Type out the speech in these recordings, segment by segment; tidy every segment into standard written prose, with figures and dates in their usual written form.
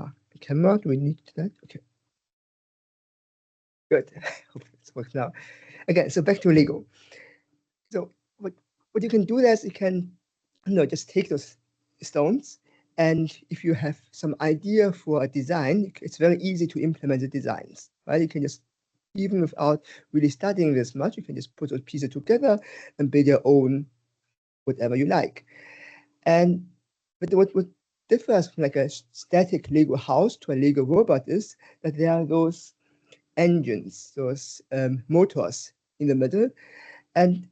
The camera, do we need that? Okay. Good. Hope it works now. Again, so back to Lego. So what you can do is you can just take those stones, and if you have some idea for a design, it's very easy to implement the designs, right? You can just, even without really studying this much, you can just put those pieces together and build your own whatever you like. But what differs from like a static Lego house to a Lego robot is that there are those engines, those motors in the middle, and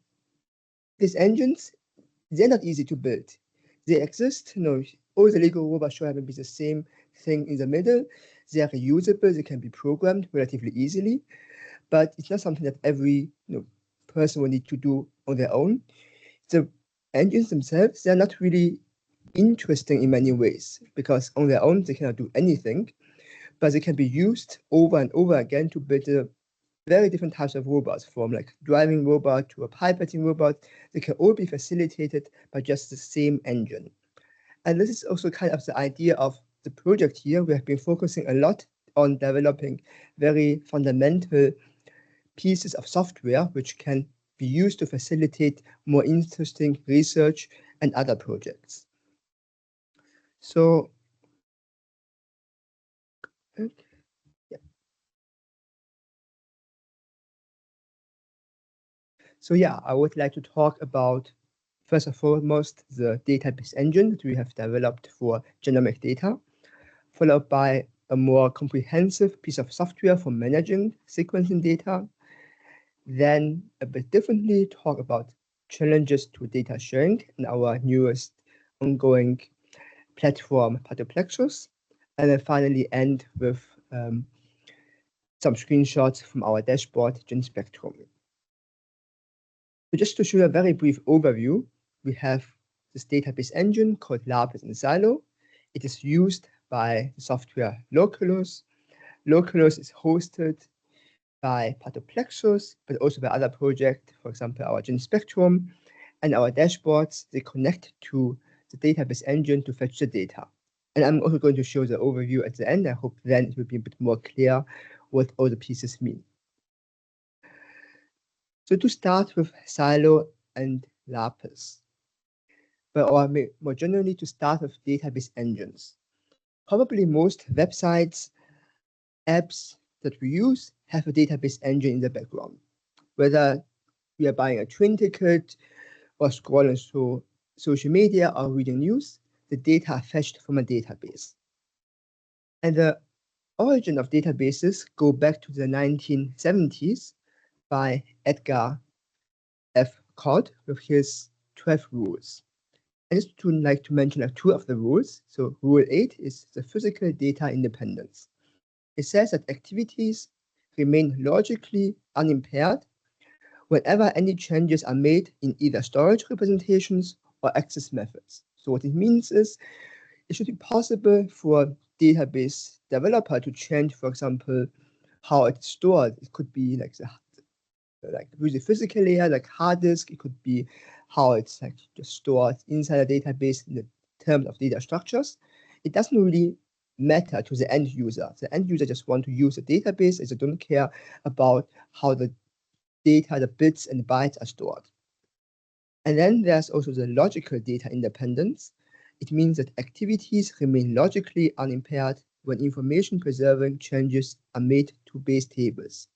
these engines, they're not easy to build. They exist, all the Lego robots should have be the same thing in the middle. They are reusable, they can be programmed relatively easily, but it's not something that every person will need to do on their own. The engines themselves, they're not really interesting in many ways, because on their own they cannot do anything, but they can be used over and over again to build very different types of robots, from like driving robot to a pipetting robot. They can all be facilitated by just the same engine. And this is also kind of the idea of the project here. We have been focusing a lot on developing very fundamental pieces of software which can be used to facilitate more interesting research and other projects. So, okay. So yeah, I would like to talk about, first and foremost, the database engine that we have developed for genomic data, followed by a more comprehensive piece of software for managing sequencing data. Then a bit differently, talk about challenges to data sharing in our newest ongoing platform, Pathoplexus, and then finally end with some screenshots from our dashboard, GenSpectrum. So just to show you a very brief overview, we have this database engine called LAPIS in Silo. It is used by the software Loculus. Loculus is hosted by Pathoplexus, but also by other projects, for example, our GenSpectrum, and our dashboards. They connect to the database engine to fetch the data. And I'm also going to show the overview at the end. I hope then it will be a bit more clear what all the pieces mean. So to start with Silo and LAPIS, or more generally to start with database engines. Probably most websites, apps that we use have a database engine in the background. Whether we are buying a train ticket or scrolling through social media or reading news, the data are fetched from a database. And the origin of databases go back to the 1970s by Edgar F. Codd with his 12 rules. I just would like to mention like 2 of the rules. So rule 8 is the physical data independence. It says that activities remain logically unimpaired whenever any changes are made in either storage representations or access methods. So what it means is it should be possible for a database developer to change, for example, how it's stored. It could be like the physical layer, like hard disk. It could be how it's like just stored inside a database in the terms of data structures. It doesn't really matter to the end user. The end user just want to use the database, and they don't care about how the data, the bits and bytes are stored. And then there's also the logical data independence. It means that activities remain logically unimpaired when information preserving changes are made to base tables.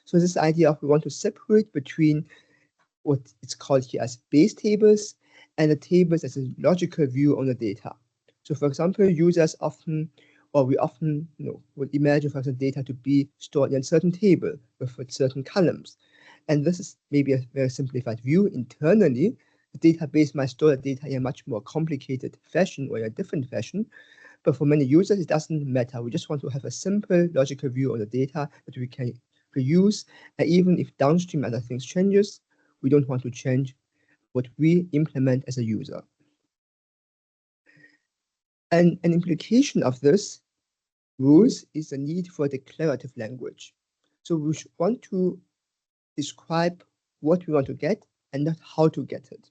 So this idea of we want to separate between what it's called here as base tables and the tables as a logical view on the data. So for example, users often, or we often would imagine, for example, data to be stored in a certain table with certain columns. And this is maybe a very simplified view. Internally, the database might store the data in a much more complicated fashion or in a different fashion. But for many users, it doesn't matter. We just want to have a simple logical view on the data that we can reuse. And even if downstream other things changes, we don't want to change what we implement as a user. And an implication of this rules is the need for declarative language. So we want to describe what we want to get and not how to get it.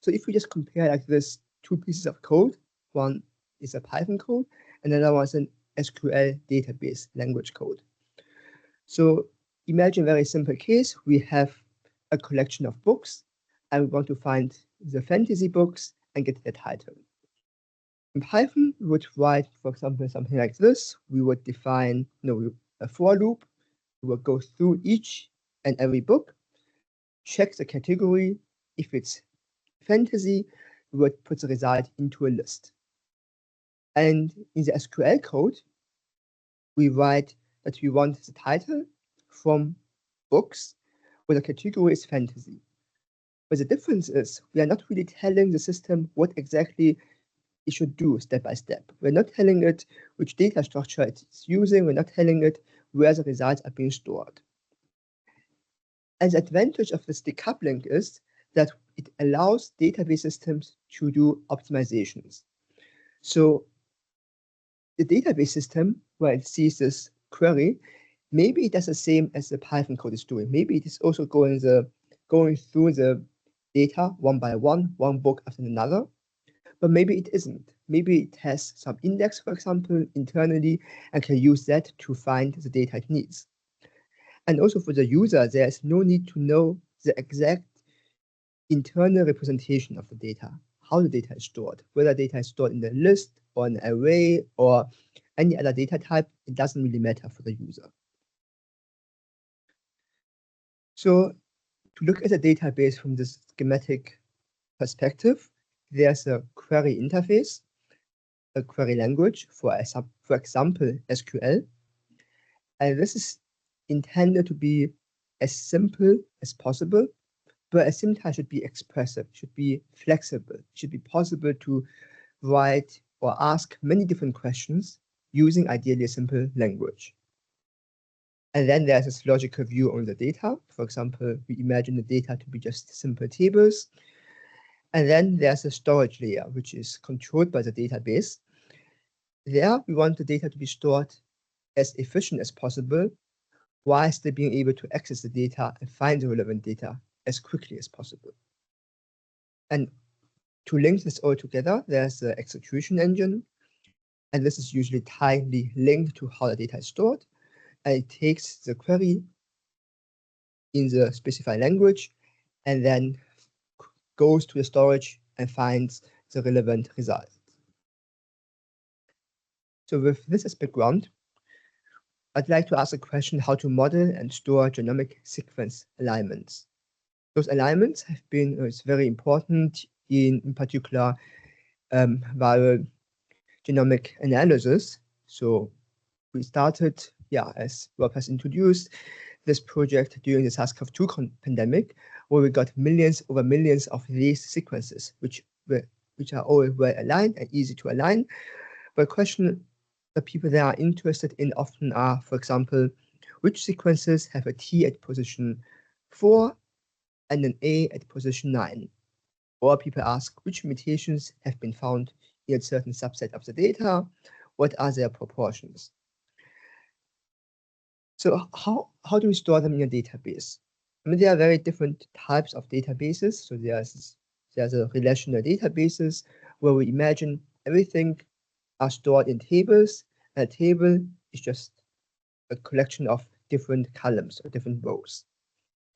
So if we just compare like this 2 pieces of code, one is a Python code Another one is an SQL database language code. So imagine a very simple case. We have a collection of books and we want to find the fantasy books and get the title. In Python, we would write, for example, something like this. We would define a for loop. We would go through each and every book, check the category. If it's fantasy, we would put the result into a list. And in the SQL code, we write that we want the title from books where the category is fantasy. But the difference is we are not really telling the system what exactly it should do step by step. We're not telling it which data structure it's using. We're not telling it where the results are being stored. And the advantage of this decoupling is that it allows database systems to do optimizations. So the database system, where it sees this query, maybe it does the same as the Python code is doing. Maybe it is also going through the data one by one book after another. But maybe it isn't. Maybe it has some index, for example, internally, and can use that to find the data it needs. And also for the user, there's no need to know the exact internal representation of the data, how the data is stored, whether data is stored in the list or an array or any other data type. It doesn't really matter for the user. So to look at the database from this schematic perspective, there's a query interface, a query language, for example, SQL. And this is intended to be as simple as possible, but at the same time should be expressive, should be flexible, should be possible to write or ask many different questions using ideally a simple language. And then there's this logical view on the data. For example, we imagine the data to be just simple tables. And then there's a storage layer, which is controlled by the database. There, we want the data to be stored as efficient as possible, while still being able to access the data and find the relevant data as quickly as possible. And to link this all together, there's the execution engine. And this is usually tightly linked to how the data is stored. And it takes the query in the specified language and then goes to the storage and finds the relevant result. So with this as background, I'd like to ask a question how to model and store genomic sequence alignments. Those alignments have been it's very important in particular viral genomic analysis. So we started, as Rob has introduced, this project during the SARS-CoV-2 pandemic, where we got millions over millions of these sequences, which are all well aligned and easy to align. But a question that people that are interested in often are, for example, which sequences have a T at position 4 and an A at position 9? Or people ask which mutations have been found in a certain subset of the data, what are their proportions? So how do we store them in a database? I mean, there are very different types of databases. So there's a relational databases where we imagine everything are stored in tables. And a table is just a collection of different columns or different rows.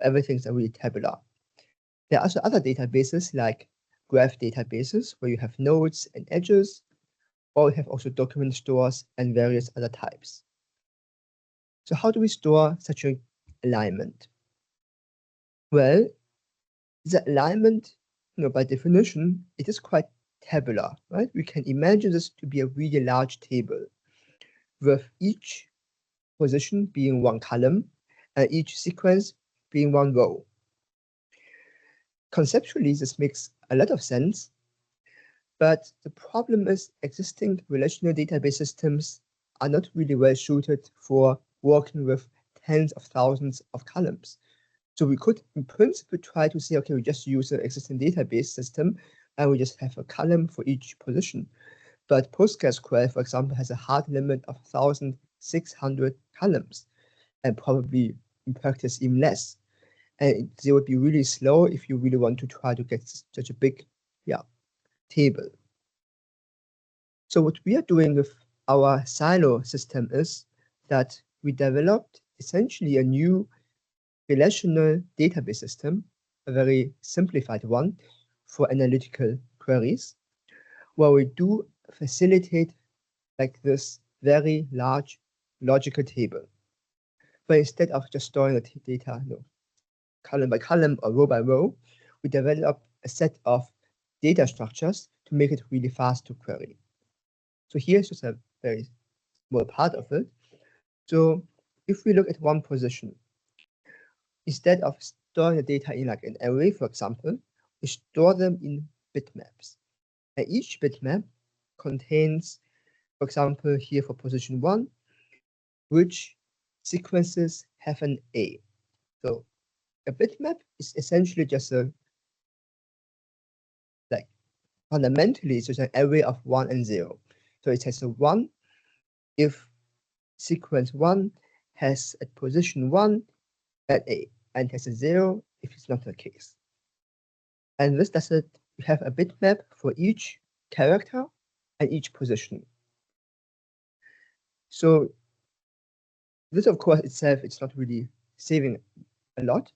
Everything's really tabular. There are also other databases like graph databases where you have nodes and edges, or you have also document stores and various other types. So how do we store such an alignment? Well, the alignment, by definition, it is quite tabular, right? We can imagine this to be a really large table with each position being one column and each sequence being one row. Conceptually, this makes a lot of sense, but the problem is existing relational database systems are not really well suited for working with tens of thousands of columns. So we could, in principle, try to say, okay, we just use an existing database system and we just have a column for each position. But PostgreSQL, for example, has a hard limit of 1,600 columns and probably in practice even less. And they would be really slow if you really want to try to get such a big table. So what we are doing with our silo system is that we developed essentially a new relational database system, a very simplified one for analytical queries, where we do facilitate like this very large logical table. But instead of just storing the data column by column or row by row, we develop a set of data structures to make it really fast to query. So here's just a very small part of it. So if we look at one position, instead of storing the data in like an array, for example, we store them in bitmaps. And each bitmap contains, for example, here for position 1, which sequences have an A. So a bitmap is essentially just a, like, fundamentally, it's just an array of 1 and 0. So it has a 1 if sequence 1 has at position 1 at A, and has a 0 if it's not the case. And this does it, we have a bitmap for each character and each position. So this, of course, itself, it's not really saving a lot,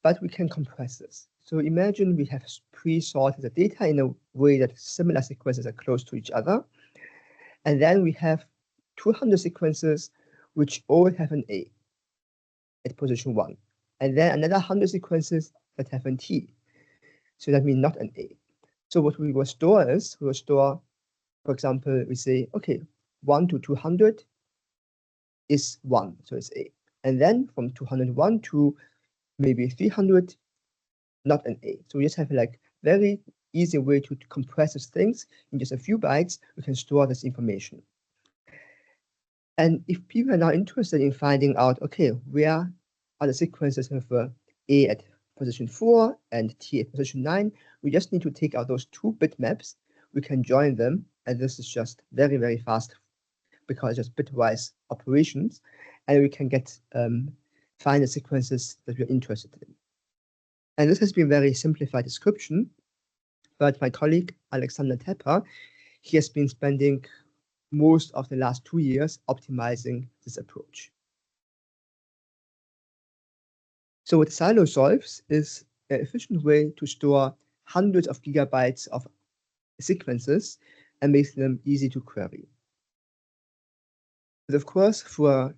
but we can compress this. So imagine we have pre-sorted the data in a way that similar sequences are close to each other. And then we have 200 sequences which all have an A at position 1. And then another 100 sequences that have an T. So that means not an A. So what we will store is, we will store, for example, we say, okay, 1 to 200 is 1, so it's A. And then from 201 to maybe 300, not an A. So we just have like very easy way to compress these things in just a few bytes. We can store this information. And if people are now interested in finding out, okay, where are the sequences of A at position 4 and T at position 9, we just need to take out those two bitmaps. We can join them, and this is just very, very fast because it's just bitwise operations, and we can get find the sequences that we're interested in. And this has been very simplified description, but my colleague Alexander Tepper, he has been spending most of the last 2 years optimizing this approach. So what Silo solves is an efficient way to store hundreds of gigabytes of sequences and makes them easy to query. But of course, for a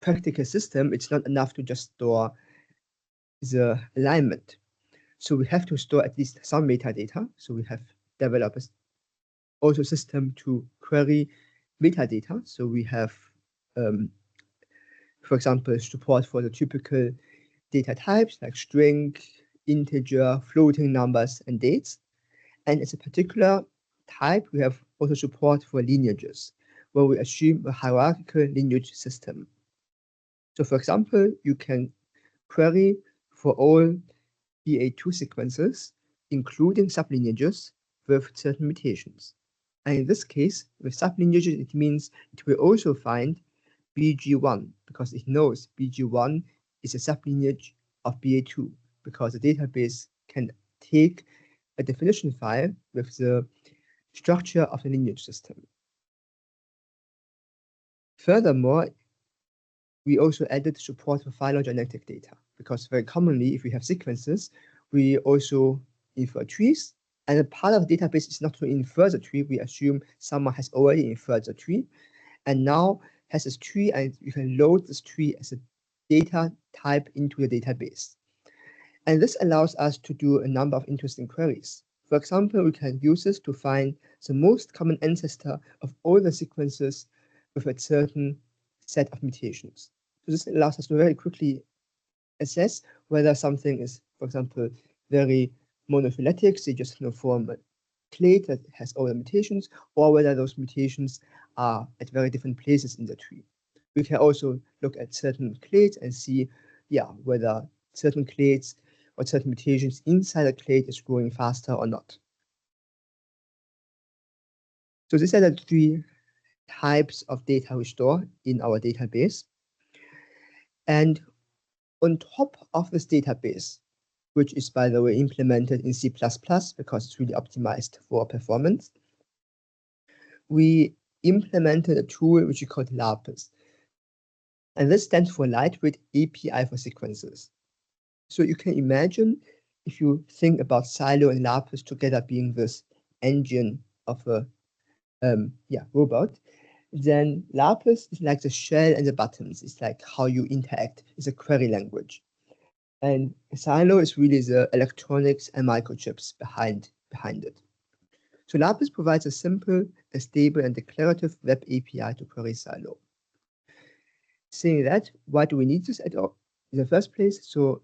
practical system, it's not enough to just store the alignment. So we have to store at least some metadata. So we have developed also system to query metadata. So we have, for example, support for the typical data types like string, integer, floating numbers, and dates. And as a particular type, we have also support for lineages, where we assume a hierarchical lineage system. So for example, you can query for all BA2 sequences, including sublineages with certain mutations. And in this case, with sublineages, it means it will also find BG1 because it knows BG1 is a sublineage of BA2 because the database can take a definition file with the structure of the lineage system. Furthermore, we also added support for phylogenetic data because very commonly, if we have sequences, we also infer trees. And a part of the database is not to infer the tree. We assume someone has already inferred the tree and now has this tree, and you can load this tree as a data type into the database. And this allows us to do a number of interesting queries. For example, we can use this to find the most common ancestor of all the sequences with a certain set of mutations. So this allows us to very quickly assess whether something is, for example, very monophyletic, so you just form a clade that has all the mutations, or whether those mutations are at very different places in the tree. We can also look at certain clades and see, whether certain clades or certain mutations inside a clade is growing faster or not. So these are the three types of data we store in our database. And on top of this database, which is, by the way, implemented in C++ because it's really optimized for performance, we implemented a tool which we called LAPIS. And this stands for Lightweight API for Sequences. So you can imagine if you think about Silo and LAPIS together being this engine of a robot, then LAPIS is like the shell and the buttons. It's like how you interact. It's a query language. And Silo is really the electronics and microchips behind it. So LAPIS provides a simple, a stable, and declarative web API to query Silo. Saying that, why do we need this at all in the first place? So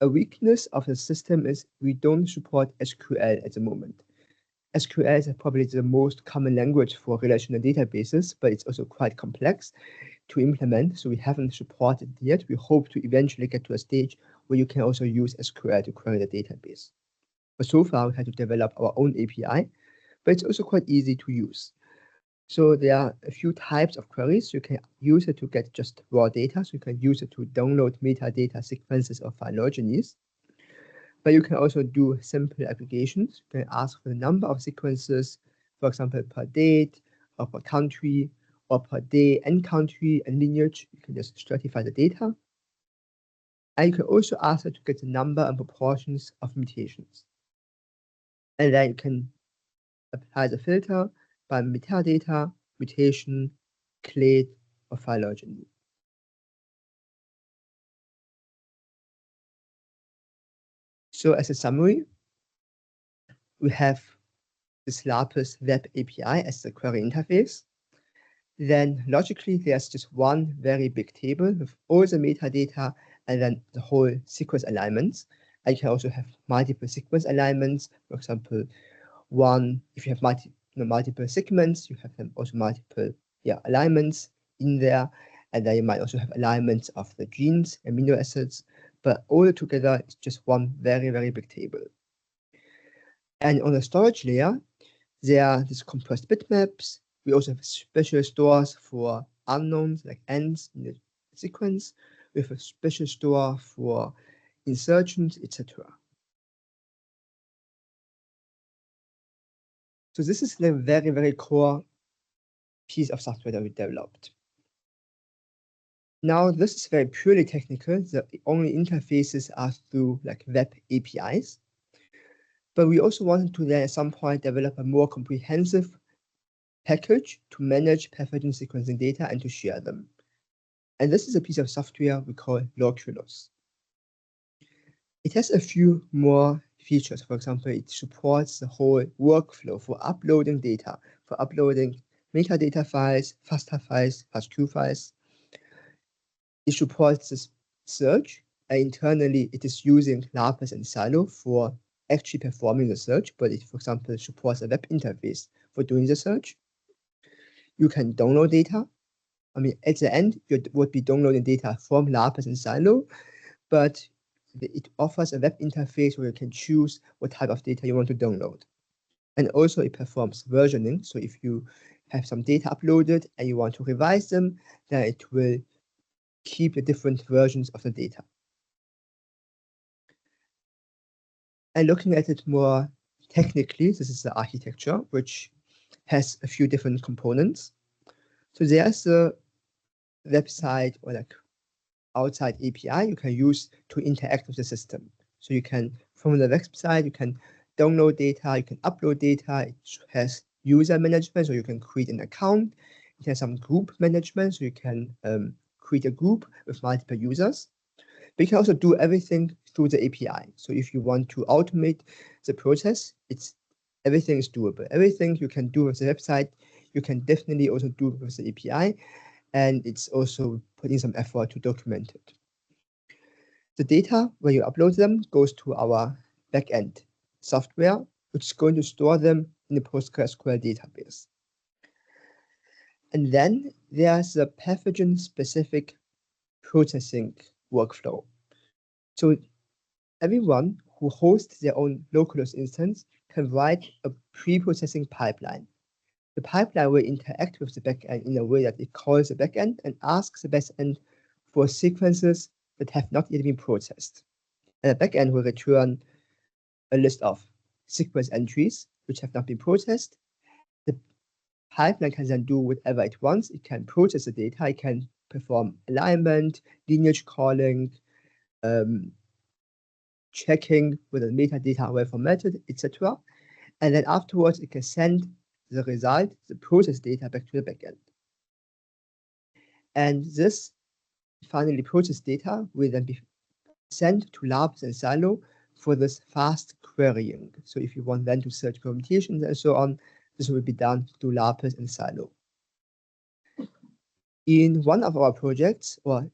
a weakness of the system is we don't support SQL at the moment. SQL is probably the most common language for relational databases, but it's also quite complex to implement, so we haven't supported it yet. We hope to eventually get to a stage where you can also use SQL to query the database. But so far, we had to develop our own API, but it's also quite easy to use. So there are a few types of queries. You can use it to get just raw data. So you can use it to download metadata sequences or phylogenies. But you can also do simple aggregations. You can ask for the number of sequences, for example, per date or per country or per day and country and lineage. You can just stratify the data. And you can also ask it to get the number and proportions of mutations. And then you can apply the filter by metadata, mutation, clade, or phylogeny. So as a summary, we have this LAPIS web API as the query interface. Then logically, there's just one very big table with all the metadata and then the whole sequence alignments. And you can also have multiple sequence alignments. For example, if you have multiple segments, you have them also multiple alignments in there. And then you might also have alignments of the genes, amino acids, but all together it's just one very, very big table. And on the storage layer, there are these compressed bitmaps. We also have special stores for unknowns like ends in the sequence. We have a special store for insertions, etc. So this is the very, very core piece of software that we developed. Now, this is very purely technical. The only interfaces are through like web APIs. But we also wanted to then at some point develop a more comprehensive package to manage pathogen sequencing data and to share them. And this is a piece of software we call Loculus. It has a few more features. For example, it supports the whole workflow for uploading data, for uploading metadata files, FASTA files, FASTQ files. It supports this search, and internally it is using LAPIS and Silo for actually performing the search, but it, for example, supports a web interface for doing the search. You can download data. I mean, at the end, you would be downloading data from LAPIS and Silo, but it offers a web interface where you can choose what type of data you want to download. And also it performs versioning. So if you have some data uploaded and you want to revise them, then it will keep the different versions of the data. And looking at it more technically, this is the architecture, which has a few different components. So there's a website or like outside API you can use to interact with the system. So you can, from the website, you can download data, you can upload data. It has user management, so you can create an account. It has some group management, so you can create a group with multiple users. But you can also do everything through the API. So if you want to automate the process, everything is doable. Everything you can do with the website, you can definitely also do with the API. And it's also putting some effort to document it. The data, when you upload them, goes to our backend software, which is going to store them in the PostgreSQL database. And then there's a pathogen-specific processing workflow. So everyone who hosts their own Loculus instance can write a pre-processing pipeline. The pipeline will interact with the backend in a way that it calls the backend and asks the backend for sequences that have not yet been processed. And the backend will return a list of sequence entries which have not been processed. The pipeline can then do whatever it wants. It can process the data, it can perform alignment, lineage calling, checking whether the metadata are well formatted, etc. And then afterwards, it can send the result, the process data, back to the backend. And this finally processed data will then be sent to LAPIS and Silo for this fast querying. So if you want then to search permutations and so on, this will be done through LAPIS and Silo. In one of our projects, or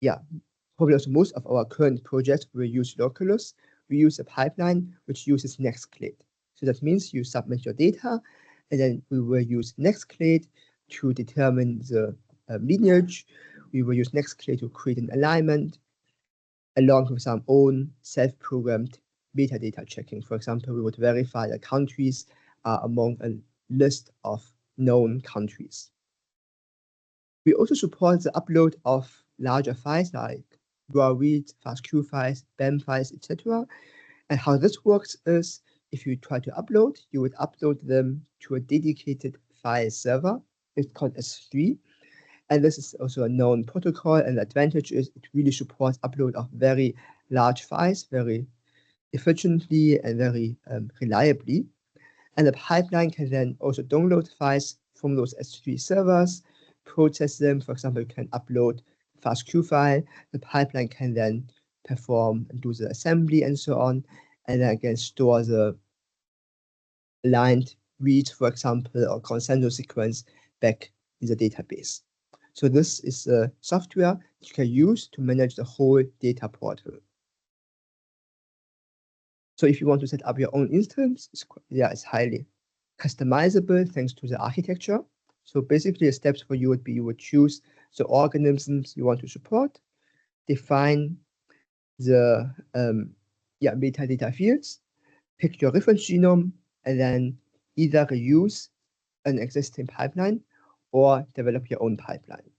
yeah, probably also most of our current projects, we use Loculus. We use a pipeline which uses Nextclade. So that means you submit your data, and then we will use Nextclade to determine the lineage. We will use Nextclade to create an alignment, along with some own self-programmed metadata checking. For example, we would verify that countries are among a list of known countries. We also support the upload of larger files like raw reads, FASTQ files, BEM files, etc. And how this works is, if you try to upload, you would upload them to a dedicated file server. It's called S3. And this is also a known protocol, and the advantage is it really supports upload of very large files very efficiently and very reliably. And the pipeline can then also download files from those S3 servers, process them. For example, you can upload FASTQ file. The pipeline can then perform and do the assembly and so on, and then again store the aligned reads, for example, or consensus sequence back in the database. So this is a software that you can use to manage the whole data portal. So if you want to set up your own instance, it's highly customizable thanks to the architecture. So basically the steps for you would be, you would choose the organisms you want to support, define the metadata fields, pick your reference genome, and then either reuse an existing pipeline or develop your own pipeline.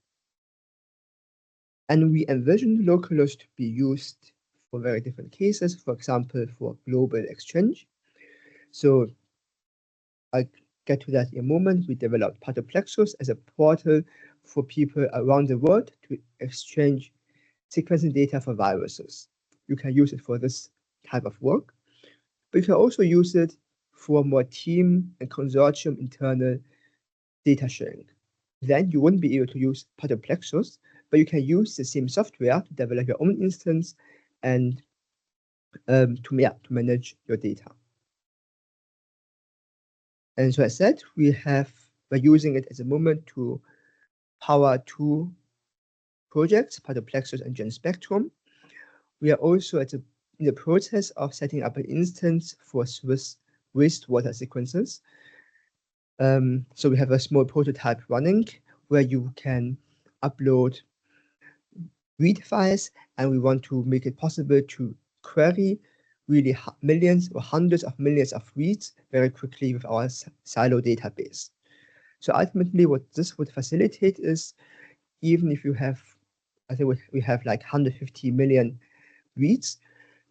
And we envision Loculus to be used for very different cases, for example, for global exchange. So I'll get to that in a moment. We developed Pathoplexus as a portal for people around the world to exchange sequencing data for viruses. You can use it for this type of work, but you can also use it for more team and consortium internal data sharing. Then you wouldn't be able to use Pathoplexus, but you can use the same software to develop your own instance and to manage your data. And so I said, we're using it at the moment to power two projects, Pathoplexus and GenSpectrum. We are also in the process of setting up an instance for Swiss wastewater sequences. So we have a small prototype running where you can upload read files, and we want to make it possible to query really millions or hundreds of millions of reads very quickly with our Silo database. So ultimately what this would facilitate is, even if you have, I think we have like 150 million reads,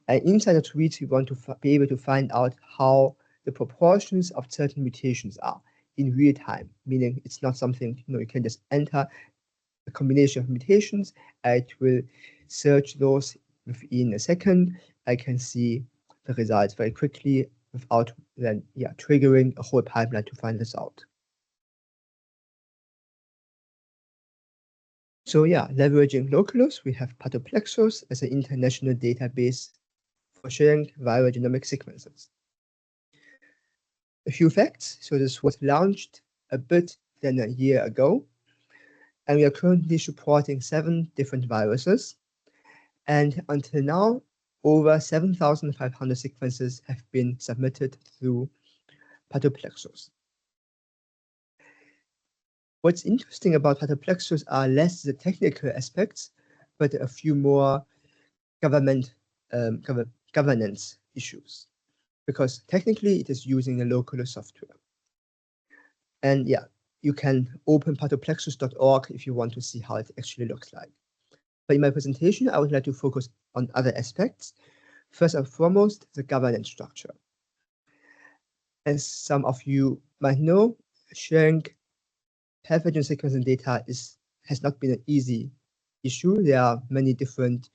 and inside of reads we want to be able to find out how the proportions of certain mutations are in real time, meaning it's not something you can just enter a combination of mutations. It will search those within a second. I can see the results very quickly without then triggering a whole pipeline to find this out. So leveraging Loculus, we have Pathoplexus as an international database for sharing viral genomic sequences. A few facts. So this was launched a bit than a year ago, and we are currently supporting 7 different viruses. And until now, over 7,500 sequences have been submitted through Pathoplexus. What's interesting about Pathoplexus are less the technical aspects, but a few more governance issues, because technically it is using a Loculus software. And you can open pathoplexus.org if you want to see how it actually looks like. But in my presentation, I would like to focus on other aspects. First and foremost, the governance structure. As some of you might know, sharing pathogen sequencing data has not been an easy issue. There are many different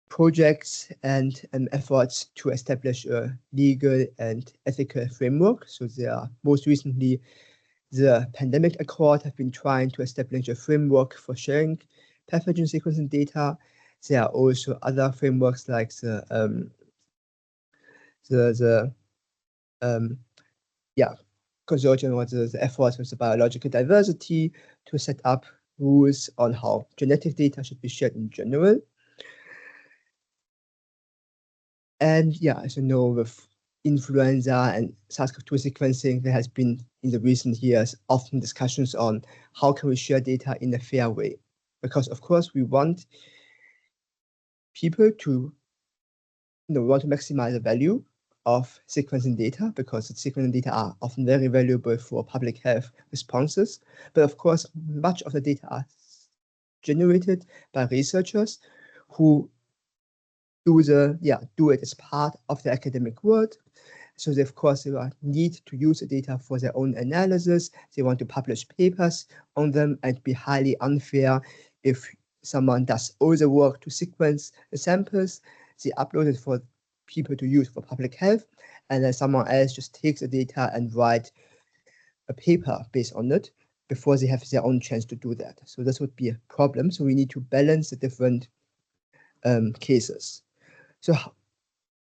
projects and efforts to establish a legal and ethical framework. So there are most recently the Pandemic Accord have been trying to establish a framework for sharing pathogen sequencing data. There are also other frameworks like the consortium or the efforts with the biological diversity to set up rules on how genetic data should be shared in general. And yeah, as you know, with influenza and SARS-CoV-2 sequencing, there has been in the recent years often discussions on how can we share data in a fair way. Because of course we want people to want to maximize the value of sequencing data because the sequencing data are often very valuable for public health responses. But of course, much of the data are generated by researchers who do it as part of the academic world. So they, of course, they need to use the data for their own analysis. They want to publish papers on them, and it'd be highly unfair if someone does all the work to sequence the samples, they upload it for people to use for public health, and then someone else just takes the data and write a paper based on it before they have their own chance to do that. So this would be a problem. So we need to balance the different cases. So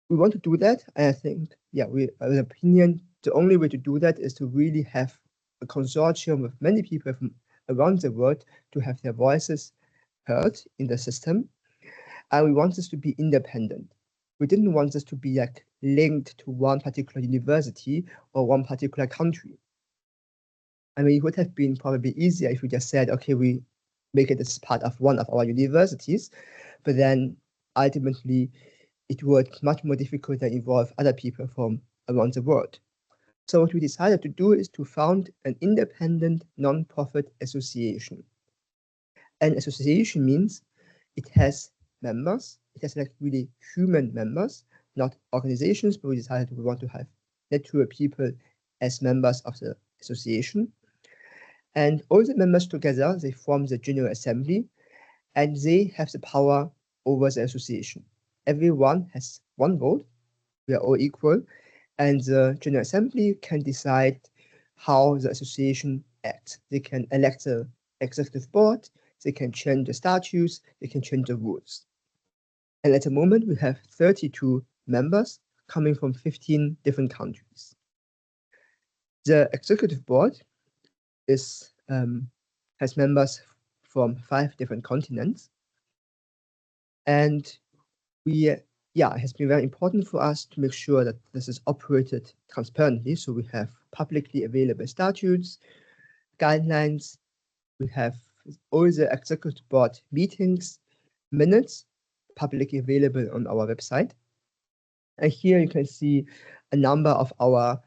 we want to do that. And I think, in opinion, the only way to do that is to really have a consortium with many people from around the world to have their voices heard in the system. And we want this to be independent. We didn't want this to be like linked to one particular university or one particular country. I mean, it would have been probably easier if we just said, okay, we make it as part of one of our universities, but then ultimately it would much more difficult and involve other people from around the world. So what we decided to do is to found an independent non-profit association. An association means it has members, it has like really human members, not organizations, but we decided we want to have natural people as members of the association. And all the members together, they form the General Assembly, and they have the power over the association. Everyone has one vote, we are all equal, and the General Assembly can decide how the association acts. They can elect the executive board, they can change the statutes, they can change the rules. And at the moment, we have 32 members coming from 15 different countries. The executive board has members from 5 different continents. And it has been very important for us to make sure that this is operated transparently. So we have publicly available statutes, guidelines, we have all the executive board meetings, minutes, publicly available on our website. And here you can see a number of our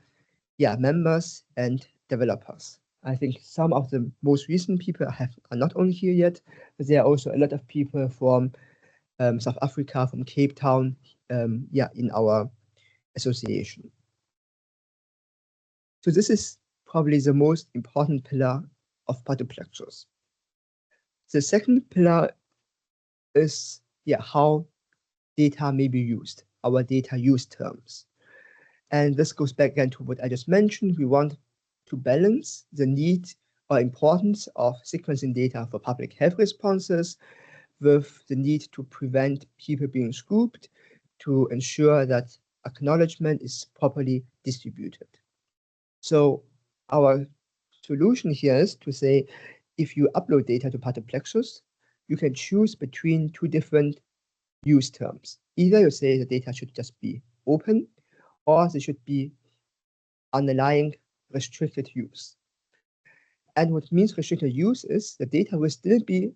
members and developers. I think some of the most recent people are not on here yet, but there are also a lot of people from South Africa, from Cape Town, in our association. So this is probably the most important pillar of Pathoplexus. The second pillar is how data may be used, our data use terms. And this goes back again to what I just mentioned. We want to balance the need or importance of sequencing data for public health responses with the need to prevent people being scooped, to ensure that acknowledgement is properly distributed. So our solution here is to say, if you upload data to Pathoplexus, you can choose between 2 different use terms. Either you say the data should just be open, or they should be underlying restricted use. And what means restricted use is the data will still be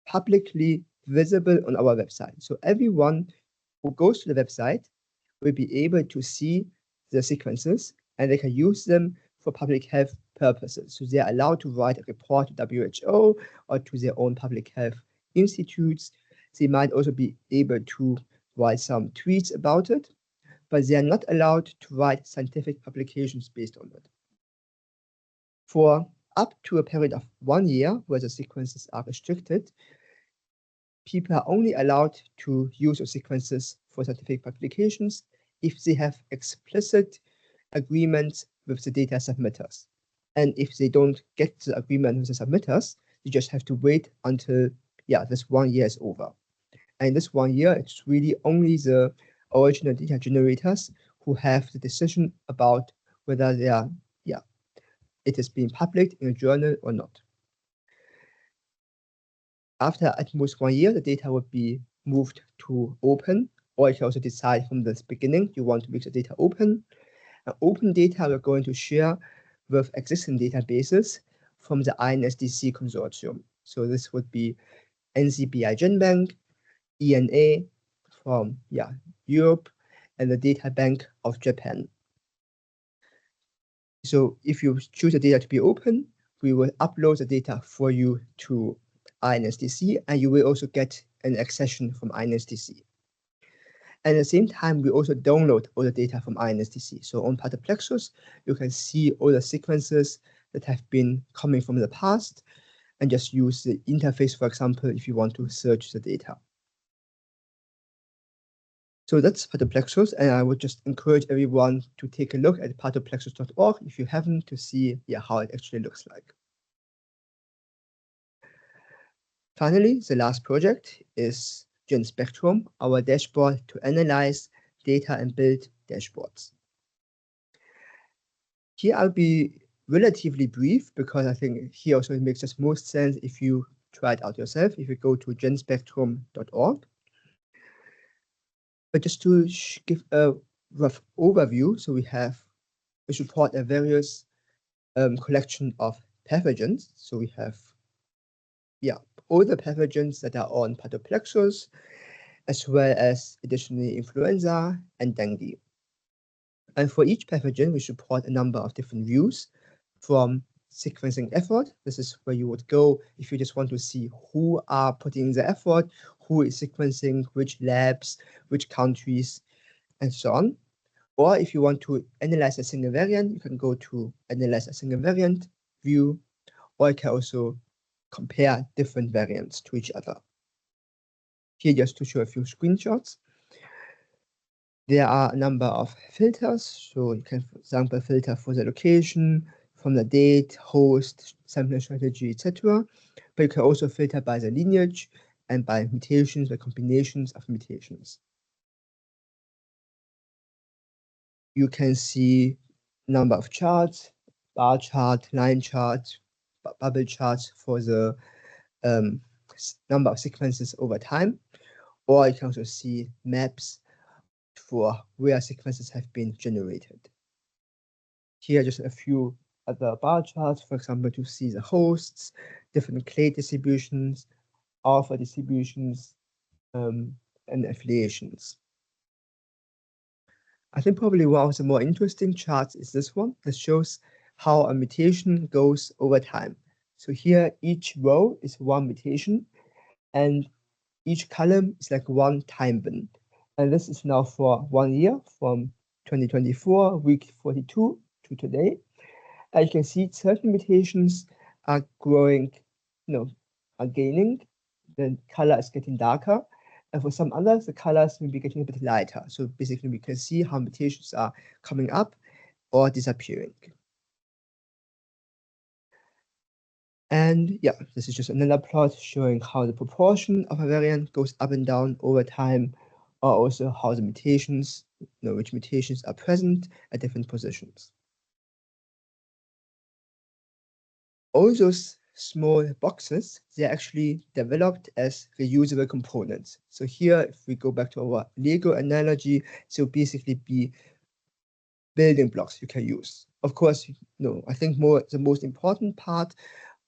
publicly visible on our website. So everyone who goes to the website will be able to see the sequences, and they can use them for public health purposes. So they are allowed to write a report to WHO or to their own public health institutes. They might also be able to write some tweets about it, but they are not allowed to write scientific publications based on it. For up to a period of 1 year, where the sequences are restricted, people are only allowed to use those sequences for scientific publications if they have explicit agreements with the data submitters. And if they don't get the agreement with the submitters, you just have to wait until this 1 year is over. And this 1 year, it's really only the original data generators who have the decision about whether they are, it is being published in a journal or not. After at most 1 year, the data would be moved to open, or you can also decide from the beginning you want to make the data open. And open data we're going to share with existing databases from the INSDC consortium. So this would be NCBI GenBank, ENA from Europe, and the Data Bank of Japan. So if you choose the data to be open, we will upload the data for you to INSDC, and you will also get an accession from INSDC. And at the same time, we also download all the data from INSDC. So on Pathoplexus, you can see all the sequences that have been coming from the past, and just use the interface, for example, if you want to search the data. So that's Pathoplexus, and I would just encourage everyone to take a look at pathoplexus.org if you haven't, to see how it actually looks like. Finally, the last project is GenSpectrum, our dashboard to analyze data and build dashboards. Here I'll be relatively brief because I think here also it makes just most sense if you try it out yourself, if you go to genspectrum.org. But just to give a rough overview, so we support a various collection of pathogens. So we have all the pathogens that are on Pathoplexus, as well as additionally influenza and dengue. And for each pathogen, we support a number of different views, from sequencing effort. This is where you would go if you just want to see who are putting the effort, who is sequencing, which labs, which countries, and so on. Or if you want to analyze a single variant, you can go to analyze a single variant view, or you can also compare different variants to each other. Here, just to show a few screenshots. There are a number of filters. So you can, for example, filter for the location, from the date, host, sampling strategy, etc. But you can also filter by the lineage and by mutations, by combinations of mutations. You can see number of charts, bar chart, line chart, bubble charts for the number of sequences over time. Or you can also see maps for where sequences have been generated. Here are just a few other bar charts, for example, to see the hosts, different clade distributions, alpha distributions, and affiliations. I think probably one of the more interesting charts is this one. This shows how a mutation goes over time. So here, each row is one mutation, and each column is like one time bin. And this is now for 1 year, from 2024, week 42 to today. And you can see certain mutations are growing, are gaining. The color is getting darker. And for some others, the colors will be getting a bit lighter. So basically, we can see how mutations are coming up or disappearing. And this is just another plot showing how the proportion of a variant goes up and down over time, or also how the mutations, which mutations are present at different positions. All those small boxes, they're actually developed as reusable components. So here, if we go back to our Lego analogy, so basically be building blocks you can use. Of course, I think the most important part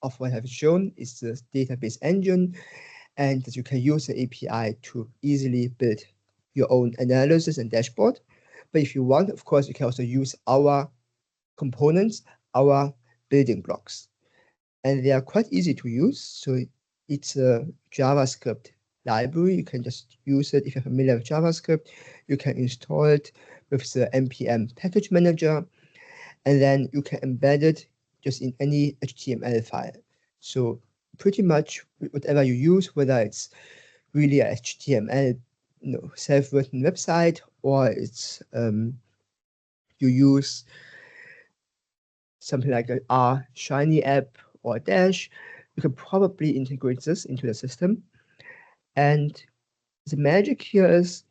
of what I have shown is the database engine, and that you can use the API to easily build your own analysis and dashboard. But if you want, of course, you can also use our components, our building blocks. And they are quite easy to use. So it's a JavaScript library. You can just use it if you're familiar with JavaScript. You can install it with the npm package manager, and then you can embed it just in any HTML file. So pretty much whatever you use, whether it's really a HTML self-written website, or it's you use something like a R Shiny app or a Dash, you can probably integrate this into the system. And the magic here is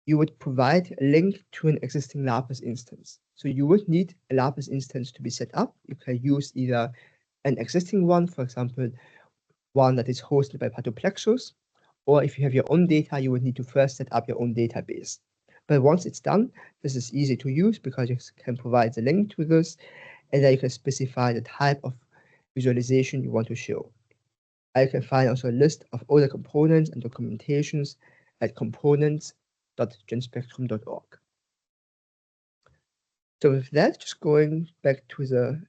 you would provide a link to an existing LAPIS instance. So you would need a LAPIS instance to be set up. You can use either an existing one, for example, one that is hosted by Pathoplexus, or if you have your own data, you would need to first set up your own database. But once it's done, this is easy to use because you can provide the link to this, and then you can specify the type of visualization you want to show. I can find also a list of all the components and documentations at components.genspectrum.org. So with that, just going back to the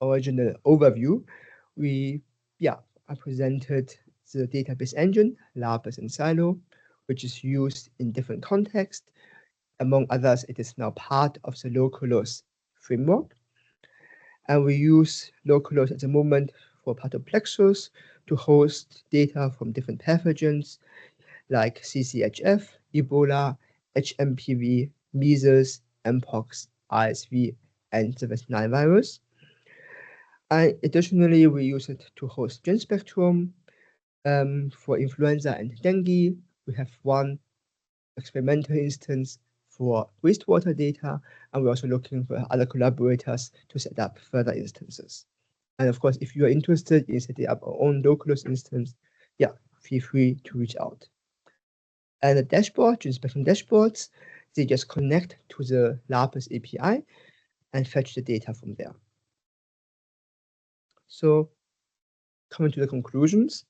original overview, I presented the database engine, LAPIS and Silo, which is used in different contexts. Among others, it is now part of the Loculus framework. And we use Loculus at the moment for Pathoplexus to host data from different pathogens like CCHF, Ebola, HMPV, measles, Mpox, RSV, and the West Nile virus. And additionally, we use it to host GenSpectrum for influenza and dengue. We have one experimental instance for wastewater data, and we're also looking for other collaborators to set up further instances. And of course, if you are interested in setting up our own Loculus instance, feel free to reach out. And the dashboard, GenSpectrum dashboards, they just connect to the LAPIS API and fetch the data from there. So coming to the conclusions,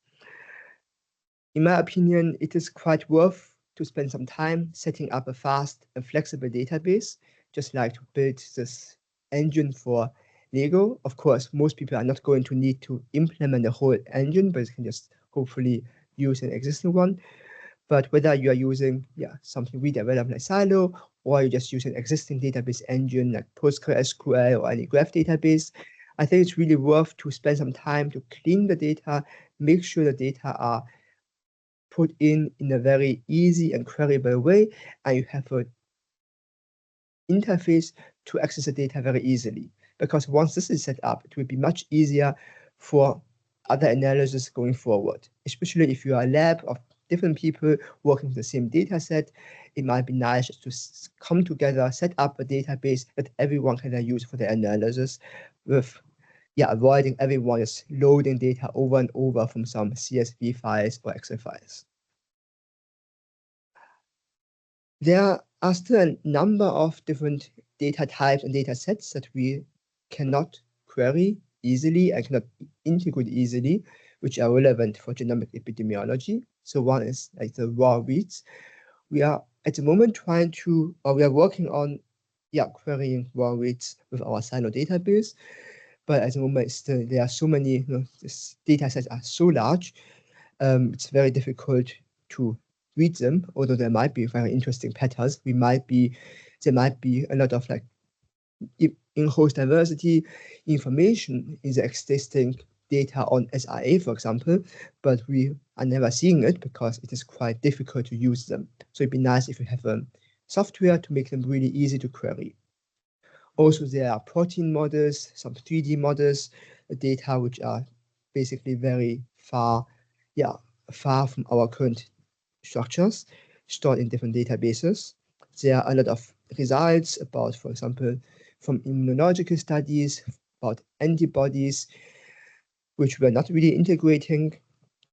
in my opinion, it is quite worth to spend some time setting up a fast and flexible database, just like to build this engine for Lego. Of course, most people are not going to need to implement the whole engine, but you can just hopefully use an existing one. But whether you are using something we developed like Silo, or you just use an existing database engine like PostgreSQL or any graph database, I think it's really worth to spend some time to clean the data, make sure the data are put in a very easy and queryable way, and you have an interface to access the data very easily. Because once this is set up, it will be much easier for other analysis going forward, especially if you are a lab of different people working with the same data set. It might be nice just to come together, set up a database that everyone can then use for their analysis, with avoiding everyone is loading data over and over from some CSV files or Excel files. There are still a number of different data types and data sets that we cannot query easily and cannot integrate easily, which are relevant for genomic epidemiology. So one is like the raw reads. We are at the moment we are working on querying raw reads with our Silo database. But at the moment, still, there are so many, these data sets are so large, it's very difficult to read them, although there might be very interesting patterns. There might be a lot of like in-host diversity information in the existing data on SRA, for example, but we are never seeing it because it is quite difficult to use them. So it'd be nice if you have a software to make them really easy to query. Also, there are protein models, some 3D models, data which are basically very far from our current structures, stored in different databases. There are a lot of results about, for example, from immunological studies, about antibodies, which we're not really integrating,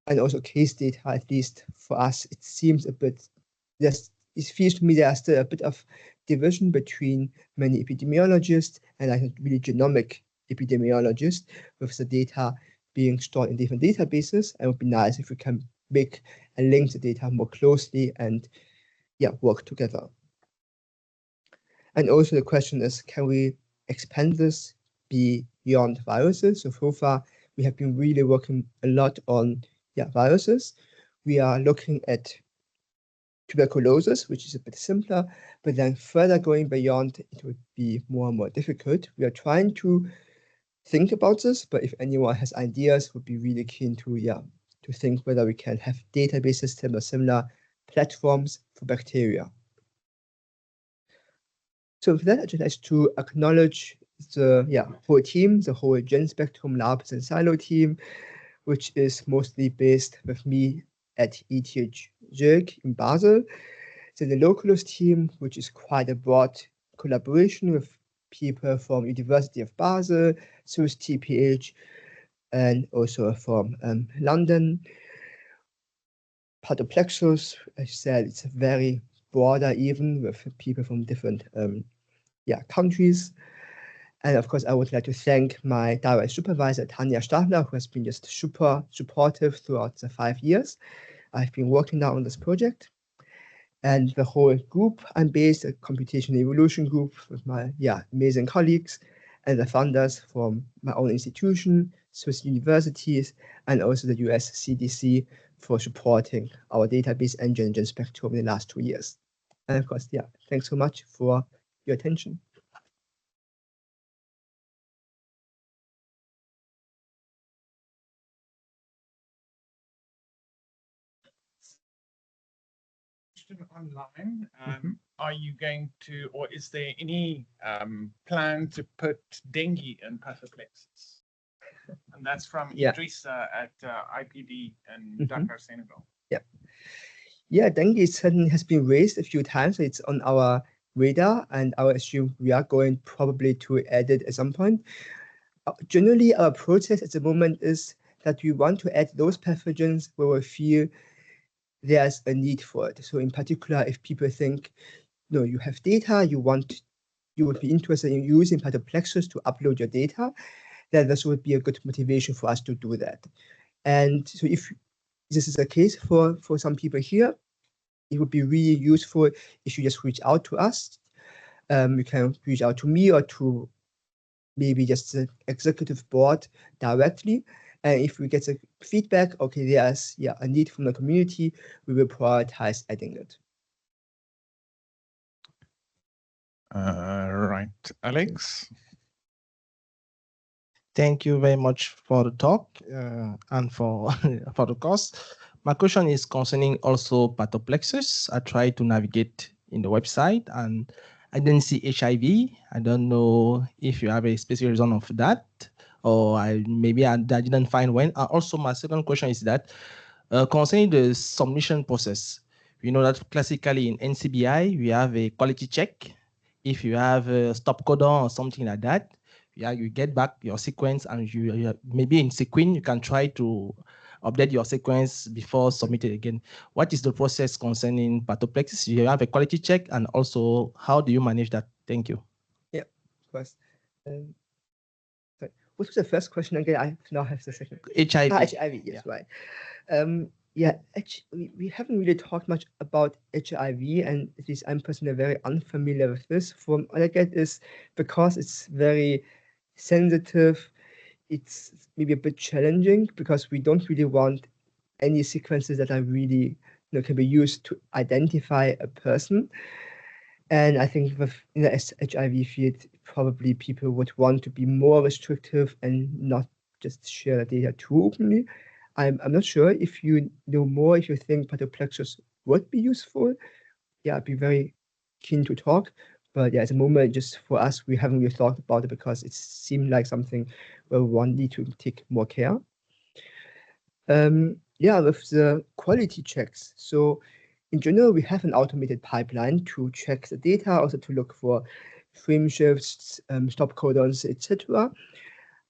and also case data, at least for us, it seems a bit, it feels to me there are still a bit of division between many epidemiologists and like really genomic epidemiologists, with the data being stored in different databases. And it would be nice if we can make and link the data more closely and work together. And also the question is, can we expand this beyond viruses? So far, we have been really working a lot on viruses. We are looking at tuberculosis, which is a bit simpler, but then further going beyond, it would be more and more difficult. We are trying to think about this, but if anyone has ideas, would be really keen to think whether we can have database systems or similar platforms for bacteria. So with that, I'd just like to acknowledge the whole team, the whole GenSpectrum, LAPIS, and Silo team, which is mostly based with me at ETH Zurich in Basel. Then the Loculus team, which is quite a broad collaboration with people from University of Basel, Swiss TPH, and also from London. Pathoplexus, as I said, it's very broader even with people from different countries. And of course, I would like to thank my direct supervisor, Tanja Stadler, who has been just super supportive throughout the 5 years I've been working now on this project. And the whole group I'm based, a computational evolution group with my amazing colleagues and the funders from my own institution, Swiss universities, and also the US CDC for supporting our database engine GenSpectrum in the last 2 years. And of course, thanks so much for your attention. Online, are you going to, or is there any plan to put dengue in Pathoplexus? And that's from Idrissa at IPD in Dakar, Senegal. Dengue certainly has been raised a few times. So it's on our radar, and I assume we are going probably to add it at some point. Generally, our process at the moment is that we want to add those pathogens where we feel there's a need for it. So in particular, if people think, you have data, you would be interested in using Pathoplexus to upload your data, then this would be a good motivation for us to do that. And so if this is the case for some people here, it would be really useful if you just reach out to us. You can reach out to me or to maybe just the executive board directly. And if we get the feedback, okay, there's a need from the community, we will prioritize adding it. Right, Alex. Thank you very much for the talk and for the course. My question is concerning also Pathoplexus. I tried to navigate in the website and I didn't see HIV. I don't know if you have a specific reason of that, or I didn't find when. Also, my second question is that concerning the submission process, we know that classically in NCBI, we have a quality check. If you have a stop codon or something like that, you get back your sequence, and you maybe in sequin, you can try to update your sequence before submitting again. What is the process concerning Pathoplexus? You have a quality check, and also how do you manage that? Thank you. Yeah, of course. Sorry. What was the first question again? I now have the second. HIV. HIV, yes, right. Actually, we haven't really talked much about HIV, and at least I'm personally very unfamiliar with this. From what I get is because it's very sensitive, it's maybe a bit challenging because we don't really want any sequences that are really can be used to identify a person. And I think in the HIV field, probably people would want to be more restrictive and not just share the data too openly. I'm not sure if you know more, if you think Pathoplexus would be useful. I'd be very keen to talk. But at the moment, just for us, we haven't really thought about it because it seemed like something where one need to take more care. With the quality checks. So in general, we have an automated pipeline to check the data, also to look for frame shifts, stop codons, etc.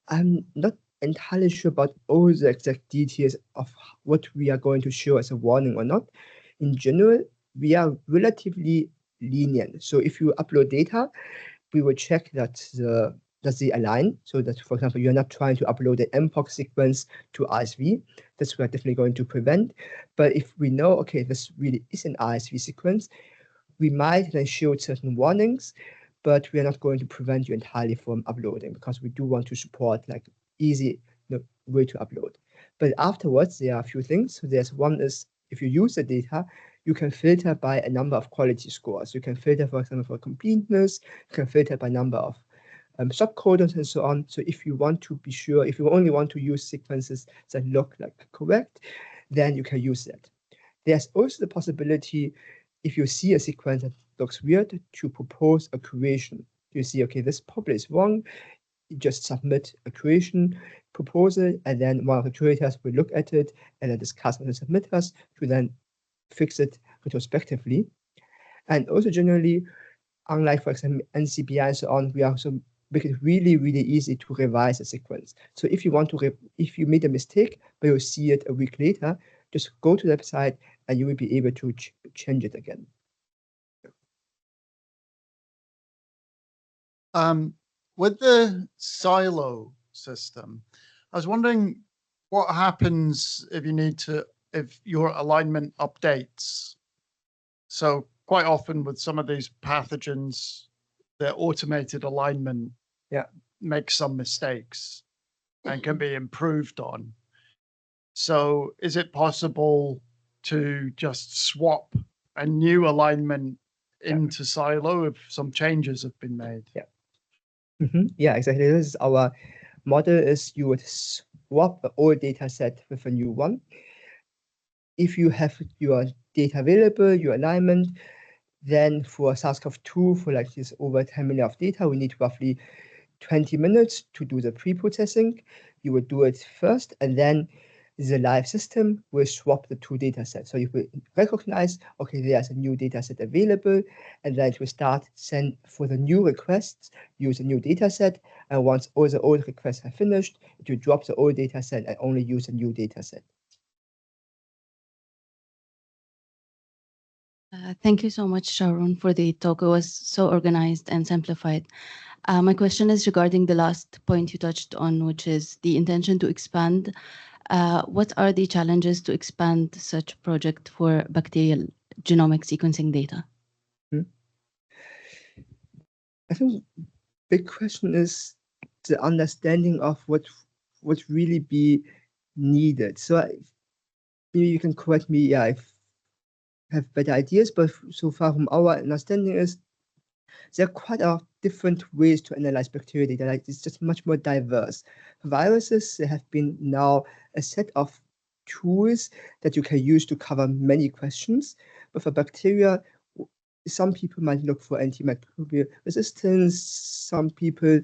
I'm not entirely sure about all the exact details of what we are going to show as a warning or not. In general, we are relatively lenient. So if you upload data, we will check that they align. So that, for example, you're not trying to upload an mpox sequence to RSV. That's we're definitely going to prevent. But if we know, okay, this really is an RSV sequence, we might then show certain warnings, but we are not going to prevent you entirely from uploading because we do want to support like easy way to upload. But afterwards, there are a few things. So there's one is if you use the data, you can filter by a number of quality scores. You can filter, for example, for completeness. You can filter by number of subcodons and so on. So if you want to be sure, if you only want to use sequences that look like correct, then you can use that. There's also the possibility, if you see a sequence that looks weird, to propose a curation. You see, okay, this probably is wrong. You just submit a curation proposal, and then one of the curators will look at it and then discuss with the submitters to then fix it retrospectively. And also generally, unlike, for example, NCBI and so on, we also make it really, really easy to revise a sequence. So if you want to, if you made a mistake, but you see it a week later, just go to the website and you will be able to change it again. With the silo system, I was wondering what happens if you need to, if your alignment updates. So quite often with some of these pathogens, their automated alignment makes some mistakes and can be improved on. So is it possible to just swap a new alignment into silo if some changes have been made? Yeah, exactly. This is our model, is you would swap the old data set with a new one. If you have your data available, your alignment, then for SARS-CoV-2, for like this over 10 million of data, we need roughly 20 minutes to do the pre-processing. You would do it first, and then the live system will swap the two data sets. So you will recognize, okay, there's a new data set available, and then it will start send for the new requests, use a new data set. And once all the old requests are finished, it will drop the old data set and only use a new data set. Thank you so much, Chaoran, for the talk. It was so organized and simplified. My question is regarding the last point you touched on, which is the intention to expand. What are the challenges to expand such project for bacterial genomic sequencing data? I think big question is the understanding of what would really be needed. So maybe you can correct me, I have better ideas, but so far from our understanding is there are quite a different ways to analyze bacteria data. Like it's just much more diverse. For viruses, there have been now a set of tools that you can use to cover many questions. But for bacteria, some people might look for antimicrobial resistance. Some people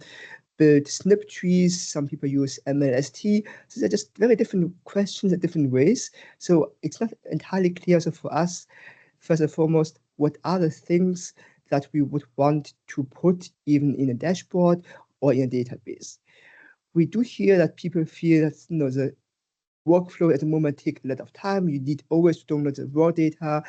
build SNP trees. Some people use MLST. So they're just very different questions in different ways. So it's not entirely clear. So for us, first and foremost, what are the things that we would want to put even in a dashboard or in a database? We do hear that people feel that the workflow at the moment takes a lot of time. You need always to download the raw data.